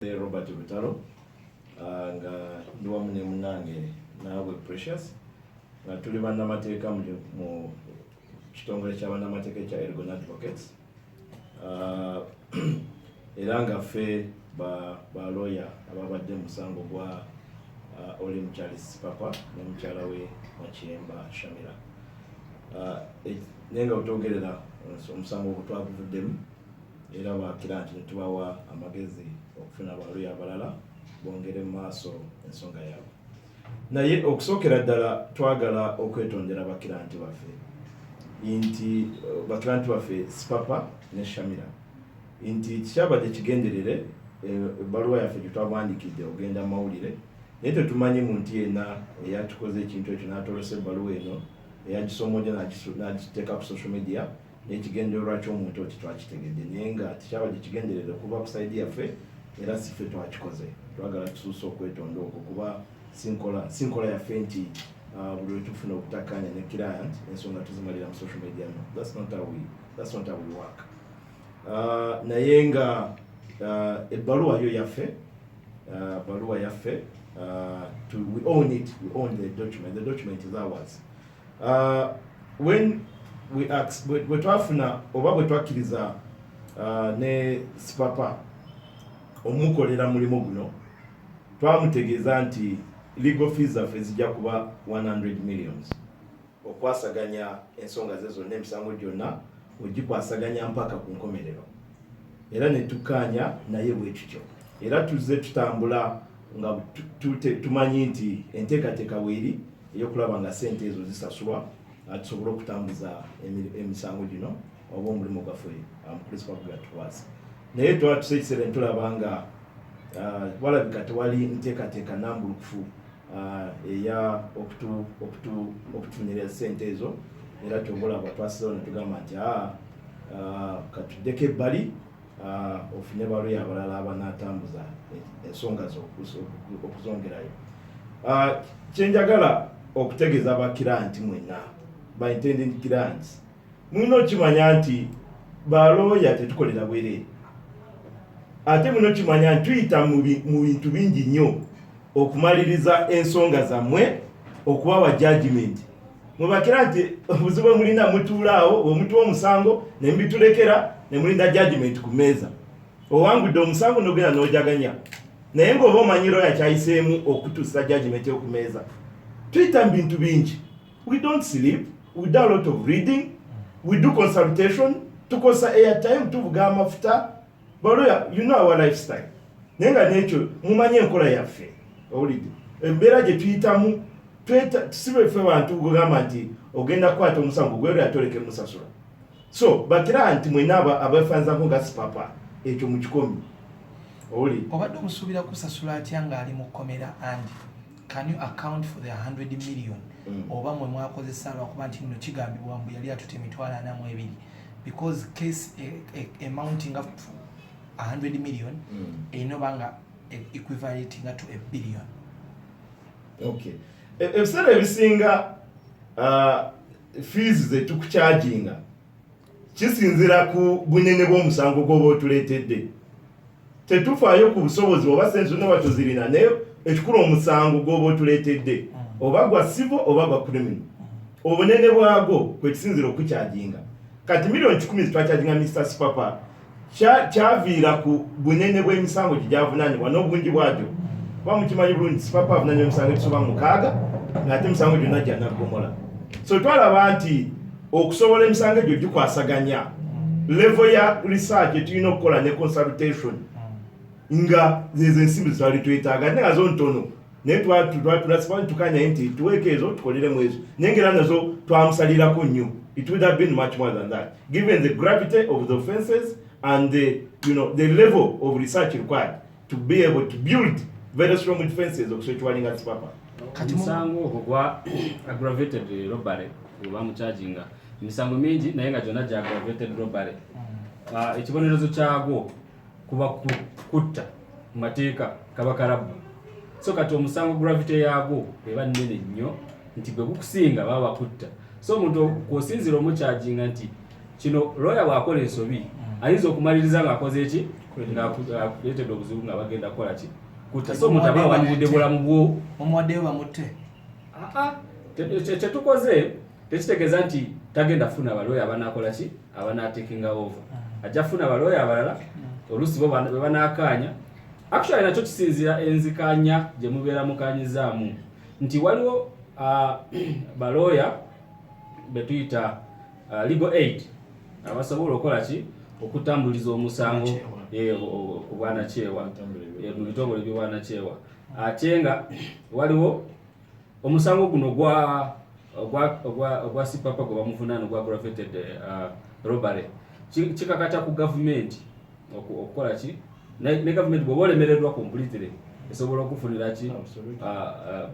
Robert Butalo nga ndi wamu ne munnange naawe Precious nga tuli bannamateeka mu kitongole kya bannamateeka kya Elgon Advocates era nga ffe ba lawyer ababadde musango gwa Oli Charles Papa ne mukyala we Machemba Shamira nenga otogerera omusango ogutwaguvuddemu era bakira nti tubawa amagezi okufuna abalawuya abalala bongere mu maaso ensonga yaabwe. Naye okusookera ddala twagala okwetondera bakiranti baffe nti bakiranti baffe Sipapa ne Shamira nti kikyabadde kigenderere ebbaluwa yaffe gye twawandiikidde ogenda mawulire naye tetumanyi muntu yenna eyatukoze ekintu ekyo n'atolosa ebbaluwa eno eyagisomodde n'agiteeka ku social media n'ekigendererwa ky'omuntu oti twakitegedde naye nga tekyabadde kigenderere okuva ku saidi yaffe era si ffe twakikoze. Twagala tusuuse okwetonda okwo kuba sinkola yaffe nti buli lwe tufuna okutakkaanya ne client ensonga tuzimalira mu social media no. That's not how we work. Naye nga ebbaluwa yo yaffe baluwa yaffe we own it, we own the document is ours. When we ask bwe twafuna oba bwe twakkiriza ne Sipapa omukolera mulimu guno twamutegeeza nti legal fees zaffe zijja kuba 100 millions okwasaganya ensonga ze zonna emisango gyonna ogikwasaganya mpaka ku nkomerero era ne tukkaanya naye bwe tutyo era tuzze tutambula nga tumanyi nti enteekateeka weeri ey'okulaba nga ssente ezo zisasulwa tusobola okutambuza emisango gino oba omulimu gwaffe principal gatukwasa naye twatuse ekiseera ne tulaba nga walabika tewali nteekateeka nambulukufu eya okutufunira ssente ezo era togolaba twasizewo ne tugamba nti katuddeko ebbali ofune balawuya abalala abanaatambuza ensonga zo okuzongerayo. Kyenjagala okutegeeza abakiranti mwenna by intending clients mulina okimanya nti balawuya tetukolera bwereere ate muno kimanya nti tuyita mu bintu bingi nnyo okumaliriza ensonga zammwe okubawa judgment. Mubakira nti obuzibu mulina mutuulaawo omutuwa omusango ne mbitulekera ne mulinda judgment ku mmeeza owangudde omusango n'ogenda n'ojaganya naye ng'oba omanyi lawyer kyayiseemu okutuusa judgment yo ku mmeeza. Tuyita mu bintu bingi. We don't sleep, we do a lot of reading, we do consultation, tukosa airtime, tuvuga amafuta. Balawuya, you know our lifestyle. Naye nga n'ekyo mumanyi enkola yaffe owulidde embeera gye tuyitamu tusibe ffe bantu kugamba nti ogenda kukwata omusango gwero yatoleke musasula. So bakira nti mwena abeefanzako nga Sipapa ekyo mu kikomi owulidde obadde omusuubira kusasula atya ng'ali mu kkomera and can you account for the 100 million oba mwe mwakozesa lwakuba nti nno kigambibwa mbu yali atuta emitwalo 42 because case amounting up to 100 million enobanga equivalent to a billion. Okay. Ebiseera ebisinga fees ze tukucharginga kisinzira ku bunene bw'omusango gw'oba otuleetedde. Tetufaayo ku busobozi oba sente zonna batuzirina naye ekikulu omusango gw'oba otuleetedde oba gwa civil oba gwa criminal obunene bwagwo kwe kisinzira okucharginga. Kati million 10 twacharginga Mr. Sipapa kyaviira ku bunene bw'emisango gye gyavunaanibwa n'obungi bwagyo. Kuba mukimanyi bulungi Sipapa avunaanibwa emisango egisoba 6 ng'ate emisango gyonna gya naggomola. So twalaba nti okusobola emisango egyo gikwasaganya level ya research etulina okukola ne consultation nga zezo ensimbi twali twetaaga ate nga zo ntono naye twasiba tukanya nti tuweeke ezo tukoleremu ezo naye ngera nazo twamusalirako nnyo. It would have been much more than that given the gravity of the offenses and the level of research required to be able to build very strong defenses of sexual Sipapa. Musango ogwa aggravated robbery oba mucharginga misango mingi naye nga gyonna gya aggravated robbery. Ekibonerezo kyagwo kuba kutta mu mateeka kaba kalabba. So kati omusango gravity yagwo eba nnene nnyo nti gwe gukusinga baba bakutta. So omuntu kwosinzira omucharginga nti kino lawyer bw'akola ensobi ayinza okumaliriza ng'akoze eki ng'akuleetedde obuzibu nga bagenda kukola ki kutta so omuntu aba awandiridde bulamu bwo omuwaddeyo bamutte kyetukoze tekitegeeza nti tagenda funa balawyer abanaakola ki abanaatekinga over ajja funa balawyer abalala oluusi bo bwe banaakaanya actually nakyo kisinzira enzikaanya gye mubeera mukanyizaamu nti waliwo balawyer be tuyita legal aid abasobola okukola ki okutambuliza omusango obwanakyewa mu bitongole by'obwanakyewa ate nga waliwo omusango guno ogwa sipapa gwe bamuvunaana ogwa aggravated robbery kikakata ku gavumenti okukola ki ne gavumenti bw'oba olemereddwa completely esobola okufunira ki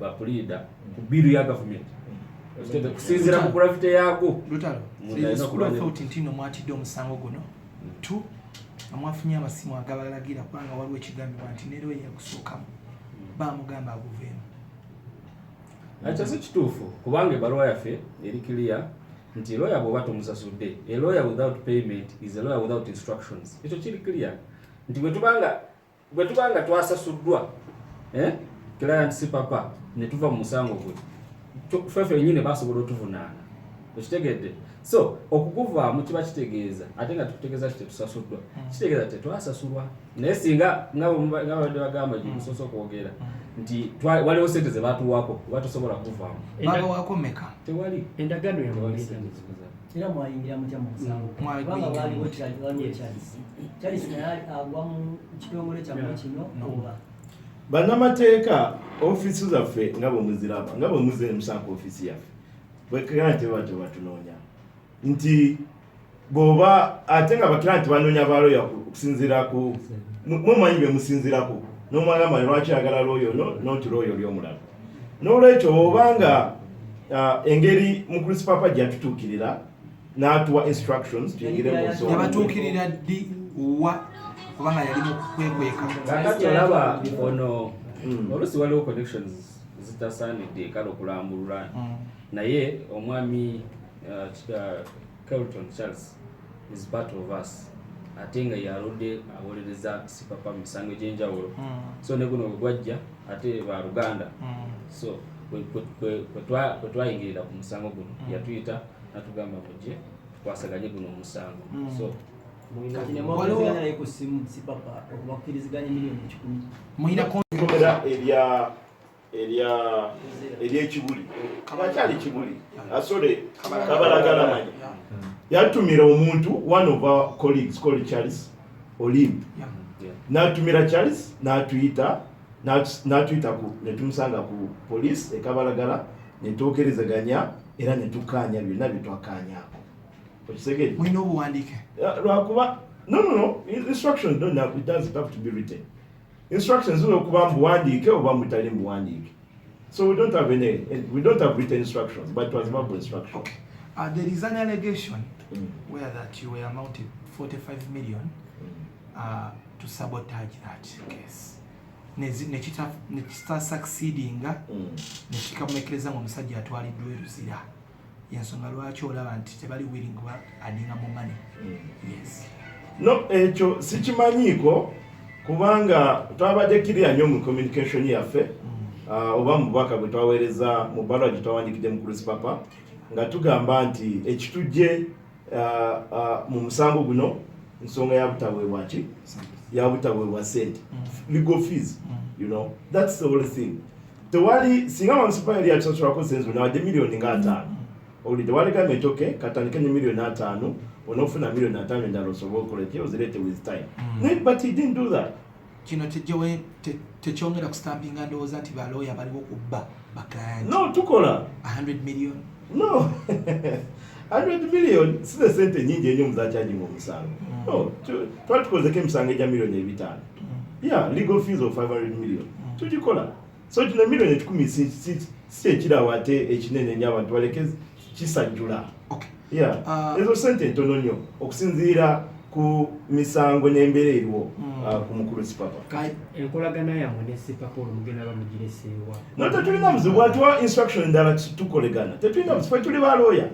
bapulida ku biru ya gavumenti kusinziira ku gravity yaago ntino mwatidde omusango guno tu amwafunye amasimu agabalagira kubanga waliwo ekigambibwa nti ne lawyer yagusookamu bamugamba aguveemu ekyo si kituufu kubanga ebbaluwa yaffe eri clear nti lawyer bw'oba tomusasudde a lawyer without payment is a lawyer without instructions ekyo kiri clear nti bwe tubanga twasasuddwa client si papa ne tuva mu musango gwe ffefe nyine basobola otuvunaana okitegedde so okukuvaamu kiba kitegeeza ate nga tukutegeeza ti tetusasuddwa kitegeeza tetwasasulwa naye singa nga babadde bagamba gimusoose okwogera nti waliwo sente ze batuwaako oba tosobola kuvaamu babawaako meka tewali endagaano era mwayingira mutya mu musango kubanga waliwo Charles naye agwa mu kitongole kyammwe kino oba bannamateeka ofiisi zaffe nga bwe muziraba nga bwe muzire musango ofiisi yaffe bwekirante batyo batunoonya nti bw'oba ate nga bakirante banoonya balawyer okusinziira ku mumanyi be musinziirako n'omwagamba lwaki ayagala lawyer noti lawyer oli omulala n'olwekyo bw'obanga engeri mukulu papa gyatutuukirira n'atuwa instructions yabatuukirira ddi wa kubanga yali mu kwekweka kakati olaba ono oluusi waliwo connections zitasaanidde kale okulambulula naye omwami Carlton Charles is part of us ate nga yaludde awolereza sipapa mu misango egy'enjawulo so ne guno bwe gwajja ate ba Luganda so kwe twayingirira ku musango guno yatuyita natugamba mujje tukwasaganye guno omusango so komera ery'ekibuli abakyali kibuli asole kabalagala manya yatumira omuntu one of our colleagues called Charles Olimp natumira Charles natuyita netumusanga ku police ekabalagala netwokerezaganya era netukanya byonna byetwakanyako okisegeri mulina obuwandiike lwakuba no instructions it doesn't have to be written instructions okuba mbuwandiike oba mutali mbuwandiike so we don't have written instructions but it was verbal instruction. Okay. There is an allegation where that you were amounted 45 million to sabotage that case. Nekita succeeding nekikamumekereza mu musajja atwaliddwa eruzira yensonga lwaki olaba nti tebali willing kuba adinga mu money. Yes. No, ekyo sikimanyiiko kubanga twabadde kiriya nnyo mu communication yaffe oba mu bubaka bwe twaweereza mu bbaluwa gye twawandikidde mu Chris Papa nga tugamba nti ekitujje mu musango guno nsonga yabutaweebwa ki yabutaweebwa sente legal fees you know that's the whole thing tewali singa wamusipa yali yatusasulako senzo nawadde miliyoni nga 5 olidde walegambye nti okay katandike ne miliyoni 5 onofuna miliyoni 5 endala osobola okukola ekyo ozirete with time but he didn't do that. Kino tejewe tekyongera kustampinga ndowooza nti balawyer baliwo kubba baklayant. No, tukola 100 million. No 100 million si the sente nyingi ennyo muzakyajinga omusango. No, twali tukozeko emisango egya miliyoni 5. Yeah, legal fees of 500 million. Tugikola. So kino miliyoni 10 si ekirawo ate ekinene ennyo abantu baleke kisajjula. Okay. Yeah, ezo sente ntono nnyo okusinziira ku misango n'embeera eriwo ku mukulu sipapa. Enkolagana yammwe ne sipapa olumugenda bamugireseewa. No, tetulina muzibu atiwa instruction endala tukolegana. Tetulina muzibu tuli ba lawyer.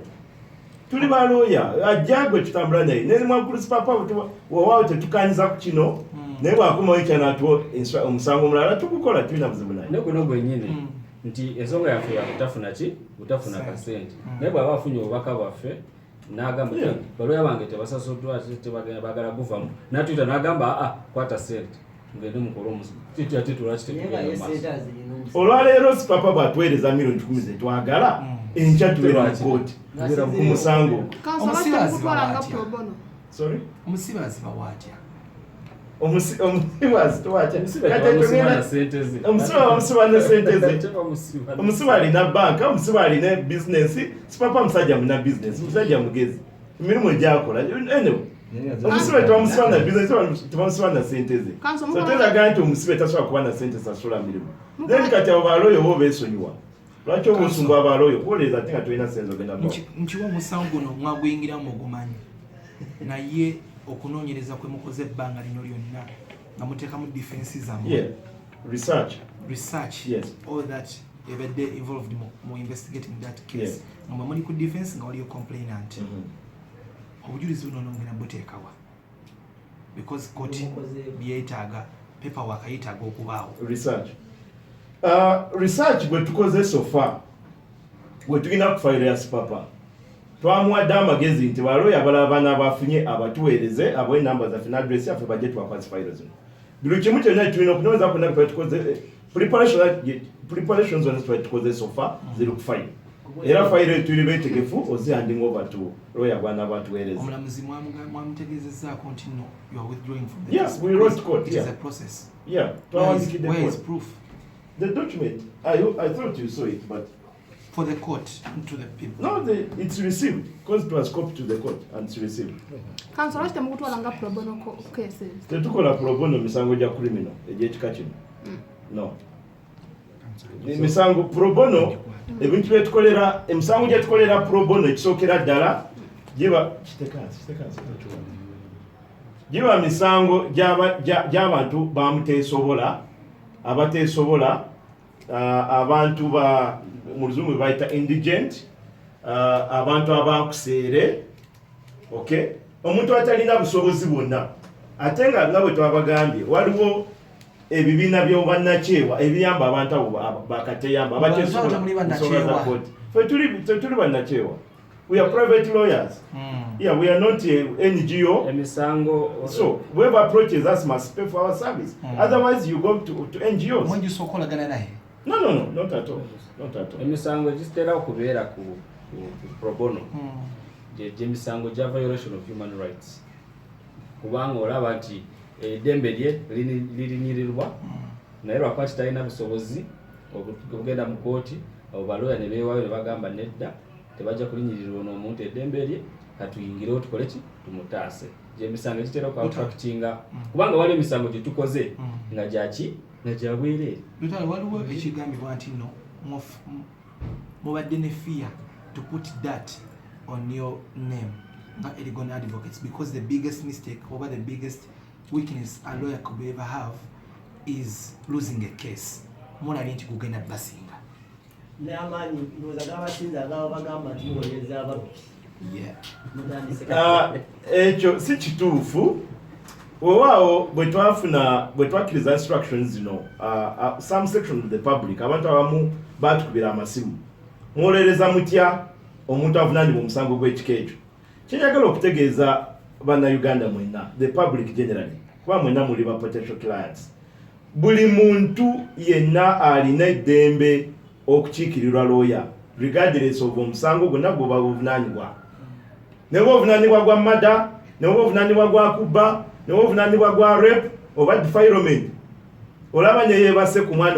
tuli ba lawyer ajagwe tutambula naye ne mwakulusi papa wawo tetukanyiza ku kino naye bwakomawo ekyanatuwo omusango omulala tugukola tulina buzibu naye neguno gwennyini nti ensonga yaffe yakutafuna ki butafuna kasente naye bw'aba afunye obubaka bwaffe n'agamba balooya bange tebasasuddwa tebagenda baagala guvamu natuyita n'agamba kwata sente ngende mukole olwaleero sipapa bw'atuweereza milioni 10 zetwagala enkya tubeera mu kooti ku musango omusibazi bawatya omusibazi twatya omusiba ne sente ze omusiba alina banka omusiba alina bizinesi sipapa musajja muna bizinesi musajja mugezi emirimu egyakola anyway omusibe tebamusiba na bizinesi tebamusiba na sente ze so tezagaa nti omusibe tasobola kuba na sente sasula mirimu then kati abo balooyo oba obeesonyiwa lwaki oba osumba abalooyo kuwoleeza ate nga tolina senze ogenda nkiwa omusango guno mwaguyingiramu ogumanyi naye okunoonyereza kwe mukoze ebbanga lino lyonna nga muteekamu defensi zammwe research all that ebadde involved mu investigating that case nga mwe muli ku defense nga waliyo complainant obujulizi buno nongera buteekawa because court byetaaga paperwork ayetaaga okubaawo research bwe tukoze sofa bwe tulina kufaire ya sipapa twamuwadde amagezi nti balooya abalala bana abafunye abatuweereze abo enamba zaffe n'adresi yaffe bajje twakwasi fayiro zino buli kimu kyonna tulina okunoonyeza kwonna tukoze preparation zonna tukoze sofa ziri ku fayiro era fayiro tuli beetegefu ozihanding over to lawyer bwana abatuweereze omulamuzi mwamutegeezezzaako nti no you are withdrawing from the case we wrote court it is a process twawandikidde where is proof the document I thought you saw it but for the court and to the people. No, it's received because it was copied to the court and it's received. Council, what's the mutwala pro bono cases? Tetukola pro bono misango gya criminal egyekika kino. No. Misango pro bono ebintu byetukolera emisango gye tukolera pro bono ekisookera ddala giba giba misango gy'abantu bamuteesobola abateesobola abantu ba mu luzungu bayita indigent abantu abankuseere okay omuntu atalina busobozi bwonna ate nga bwe twabagambye waliwo ebibiina by'obannakyewa ebiyamba abantu abo bakateyamba abateesobola tuli bannakyewa we are private lawyers yeah we are not NGO emisango so whoever approaches us must pay for our service otherwise you go to NGOs mwenju sokolagana naye no not at all emisango gitera okubeera ku pro bono gyemisango gya violation of human rights kubanga olaba nti eddembe lye lirinyirirwa naye lwakwati talina busobozi okugenda mu kooti abo balooya ne beewaayo ne bagamba nedda tebajja kulinyirirwa n'omuntu eddembe lye katuyingirewo tukole ki tumutaase gyemisango gitera okuattractinga kubanga waliwo emisango gye tukoze nga gyaki nga gyabwereere lutalo waliwo ekigambibwa nti no mubadde ne fear to put that on your name nga Erigon Advocates because the biggest mistake or the biggest weakness a lawyer could ever have is losing a case mulali nti kugenda basinga n'amaanyi ndowooza gabasinza agaba bagamba nti muweereza ababbi ekyo si kituufu Owao bwe twakkiriza instructions zino some section of the public abantu abamu batukubira amasimu mwolereza mutya omuntu avunaanibwa omusango gw'ekika ekyo kyenjagala okutegeeza bannayuganda mwenna the public generally kuba mwenna muli ba potential clients buli muntu yenna alina eddembe okukiikirirwa lawyer regardless of omusango gwonna gwoba buvunaanibwa ne bwe obuvunaanibwa gwa mada ne bwe obuvunaanibwa gwa kubba ne bwe obuvunaanibwa gwa rape oba defilement olaba ne yeebase ku mwana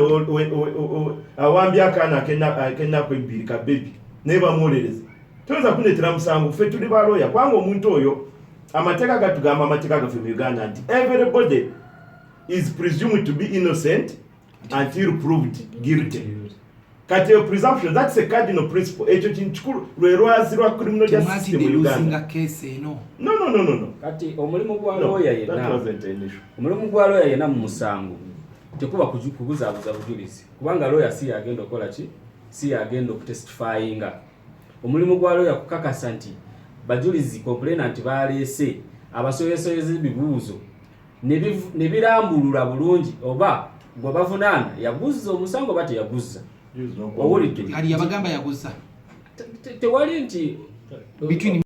awambye akaana ak'ennaku ebbiri ka bebi naye bamwolereza toyinza kuneetera musango ffe tuli ba lawyer kubanga omuntu oyo amateeka gatugamba amateeka gaffe mu Uganda nti everybody is presumed to be innocent until proved guilty. Kati yo presumption, that's a cardinal principle. Ekyo kintu kikulu lwe lwazi lwa criminal justice system mu Uganda. No. Kati omulimu gwa lawyer yenna. Omulimu gwa lawyer yenna mu musango. Tekuba kuguzaabuza bujulizi. Kubanga lawyer si agenda okola ki? Si agenda okutestifyinga. Omulimu gwa lawyer kukakasa nti bajulizi complainant baleese abasoyesoyeze ebibuuzo ne birambulula bulungi oba gwe bavunaana yaguzza omusango bate yaguzza owulidde ali yabagamba yaguzza tewali nti between